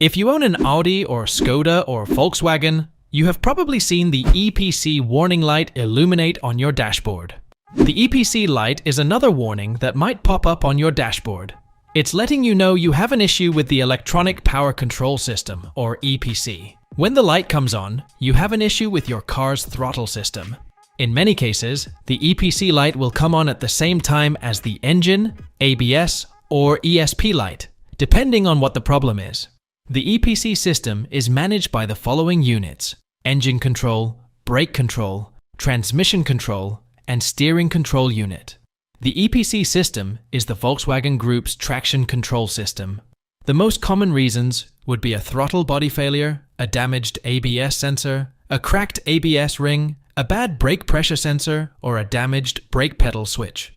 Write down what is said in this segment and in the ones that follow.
If you own an Audi or Skoda or Volkswagen, you have probably seen the EPC Warning Light illuminate on your dashboard. The EPC light is another warning that might pop up on your dashboard. It's letting you know you have an issue with the Electronic Power Control System, or EPC. When the light comes on, you have an issue with your car's throttle system. In many cases, the EPC light will come on at the same time as the engine, ABS, or ESP light, depending on what the problem is. The EPC system is managed by the following units: engine control, brake control, transmission control, and steering control unit. The EPC system is the Volkswagen Group's traction control system. The most common reasons would be a throttle body failure, a damaged ABS sensor, a cracked ABS ring, a bad brake pressure sensor, or a damaged brake pedal switch.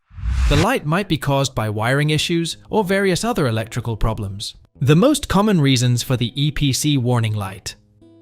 The light might be caused by wiring issues or various other electrical problems. The most common reasons for the EPC warning light.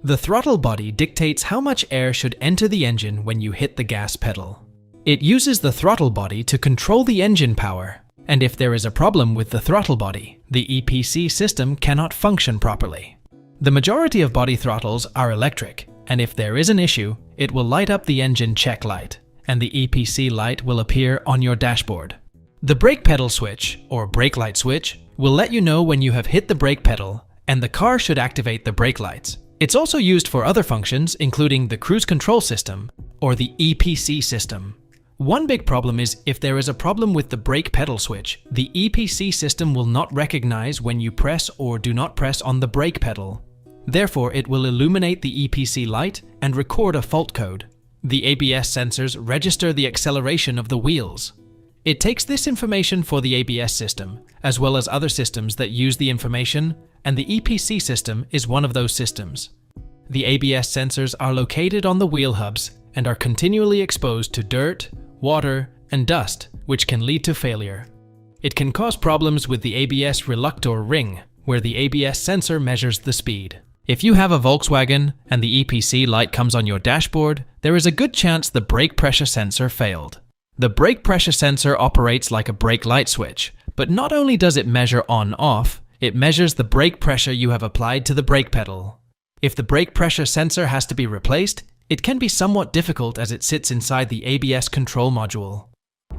The throttle body dictates how much air should enter the engine when you hit the gas pedal. It uses the throttle body to control the engine power, and if there is a problem with the throttle body, the EPC system cannot function properly. The majority of body throttles are electric, and if there is an issue, it will light up the engine check light, and the EPC light will appear on your dashboard. The brake pedal switch, or brake light switch, will let you know when you have hit the brake pedal, and the car should activate the brake lights. It's also used for other functions, including the cruise control system, or the EPC system. One big problem is if there is a problem with the brake pedal switch, the EPC system will not recognize when you press or do not press on the brake pedal. Therefore, it will illuminate the EPC light and record a fault code. The ABS sensors register the acceleration of the wheels. It takes this information for the ABS system, as well as other systems that use the information, and the EPC system is one of those systems. The ABS sensors are located on the wheel hubs and are continually exposed to dirt, water, and dust, which can lead to failure. It can cause problems with the ABS reluctor ring, where the ABS sensor measures the speed. If you have a Volkswagen and the EPC light comes on your dashboard, there is a good chance the brake pressure sensor failed. The brake pressure sensor operates like a brake light switch, but not only does it measure on-off, it measures the brake pressure you have applied to the brake pedal. If the brake pressure sensor has to be replaced, it can be somewhat difficult as it sits inside the ABS control module.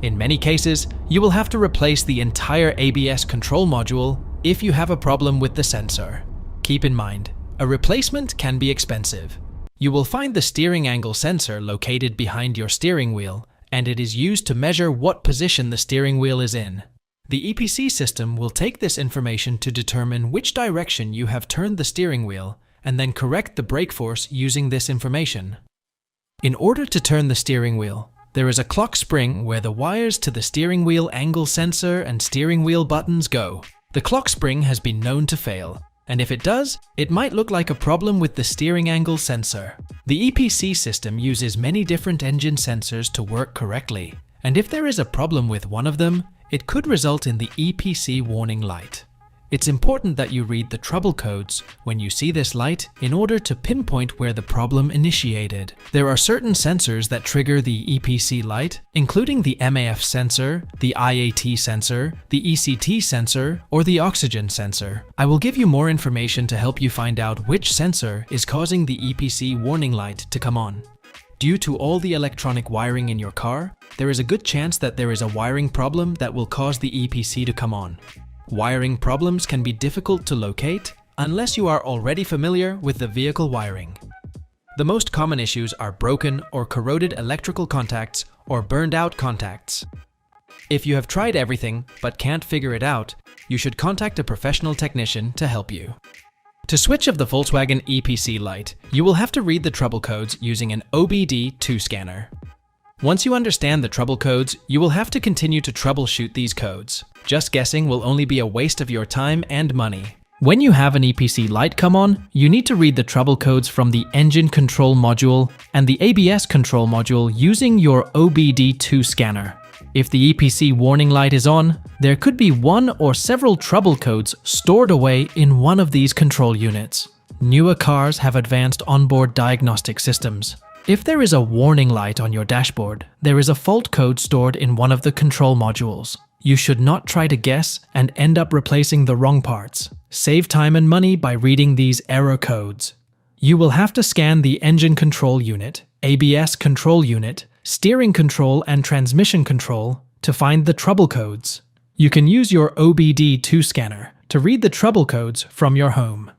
In many cases, you will have to replace the entire ABS control module if you have a problem with the sensor. Keep in mind, a replacement can be expensive. You will find the steering angle sensor located behind your steering wheel, and it is used to measure what position the steering wheel is in. The EPC system will take this information to determine which direction you have turned the steering wheel, and then correct the brake force using this information. In order to turn the steering wheel, there is a clock spring where the wires to the steering wheel angle sensor and steering wheel buttons go. The clock spring has been known to fail, and if it does, it might look like a problem with the steering angle sensor. The EPC system uses many different engine sensors to work correctly, and if there is a problem with one of them, it could result in the EPC warning light. It's important that you read the trouble codes when you see this light in order to pinpoint where the problem initiated. There are certain sensors that trigger the EPC light, including the MAF sensor, the IAT sensor, the ECT sensor, or the oxygen sensor. I will give you more information to help you find out which sensor is causing the EPC warning light to come on. Due to all the electronic wiring in your car, there is a good chance that there is a wiring problem that will cause the EPC to come on. Wiring problems can be difficult to locate unless you are already familiar with the vehicle wiring. The most common issues are broken or corroded electrical contacts or burned out contacts. If you have tried everything but can't figure it out, you should contact a professional technician to help you. To switch off the Volkswagen EPC light, you will have to read the trouble codes using an OBD2 scanner. Once you understand the trouble codes, you will have to continue to troubleshoot these codes. Just guessing will only be a waste of your time and money. When you have an EPC light come on, you need to read the trouble codes from the engine control module and the ABS control module using your OBD2 scanner. If the EPC warning light is on, there could be one or several trouble codes stored away in one of these control units. Newer cars have advanced onboard diagnostic systems. If there is a warning light on your dashboard, there is a fault code stored in one of the control modules. You should not try to guess and end up replacing the wrong parts. Save time and money by reading these error codes. You will have to scan the engine control unit, ABS control unit, steering control and transmission control to find the trouble codes. You can use your OBD2 scanner to read the trouble codes from your home.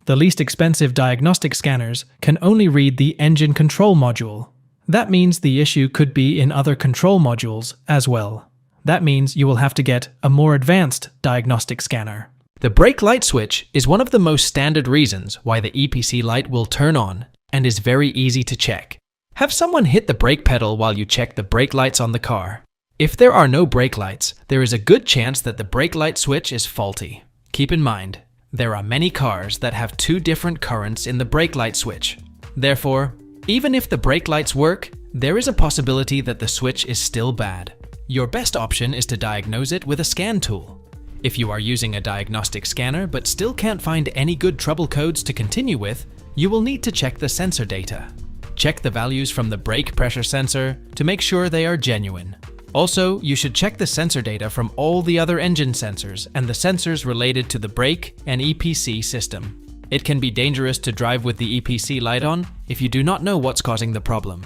The least expensive diagnostic scanners can only read the engine control module. That means the issue could be in other control modules as well. That means you will have to get a more advanced diagnostic scanner. The brake light switch is one of the most standard reasons why the EPC light will turn on and is very easy to check. Have someone hit the brake pedal while you check the brake lights on the car. If there are no brake lights, there is a good chance that the brake light switch is faulty. Keep in mind, there are many cars that have two different currents in the brake light switch. Therefore, even if the brake lights work, there is a possibility that the switch is still bad. Your best option is to diagnose it with a scan tool. If you are using a diagnostic scanner but still can't find any good trouble codes to continue with, you will need to check the sensor data. Check the values from the brake pressure sensor to make sure they are genuine. Also, you should check the sensor data from all the other engine sensors and the sensors related to the brake and EPC system. It can be dangerous to drive with the EPC light on if you do not know what's causing the problem.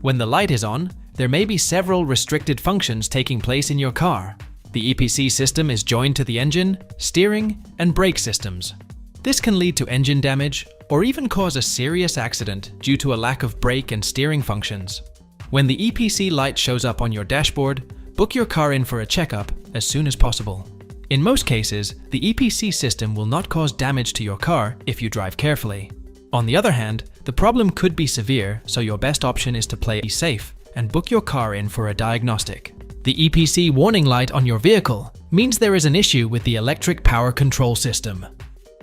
When the light is on, there may be several restricted functions taking place in your car. The EPC system is joined to the engine, steering, and brake systems. This can lead to engine damage or even cause a serious accident due to a lack of brake and steering functions. When the EPC light shows up on your dashboard, book your car in for a checkup as soon as possible. In most cases, the EPC system will not cause damage to your car if you drive carefully. On the other hand, the problem could be severe, so your best option is to play it safe and book your car in for a diagnostic. The EPC warning light on your vehicle means there is an issue with the electric power control system.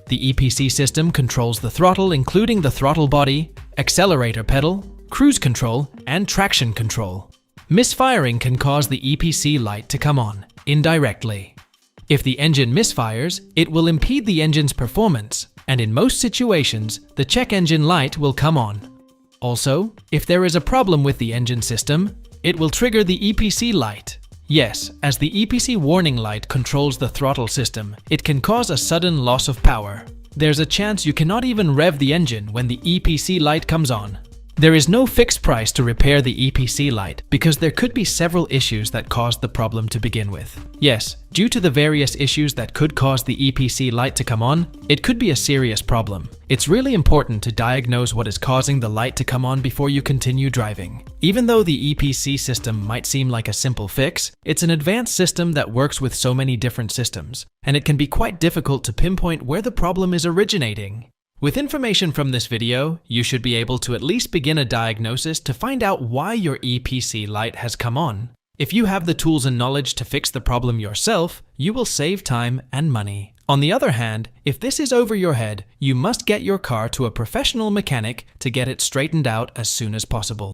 The EPC system controls the throttle, including the throttle body, accelerator pedal, cruise control, and traction control. Misfiring can cause the EPC light to come on indirectly. If the engine misfires, it will impede the engine's performance, and in most situations, the check engine light will come on. Also, if there is a problem with the engine system, it will trigger the EPC light. Yes, as the EPC warning light controls the throttle system, it can cause a sudden loss of power. There's a chance you cannot even rev the engine when the EPC light comes on. There is no fixed price to repair the EPC light because there could be several issues that caused the problem to begin with. Yes, due to the various issues that could cause the EPC light to come on, it could be a serious problem. It's really important to diagnose what is causing the light to come on before you continue driving. Even though the EPC system might seem like a simple fix, it's an advanced system that works with so many different systems, and it can be quite difficult to pinpoint where the problem is originating. With information from this video, you should be able to at least begin a diagnosis to find out why your EPC light has come on. If you have the tools and knowledge to fix the problem yourself, you will save time and money. On the other hand, if this is over your head, you must get your car to a professional mechanic to get it straightened out as soon as possible.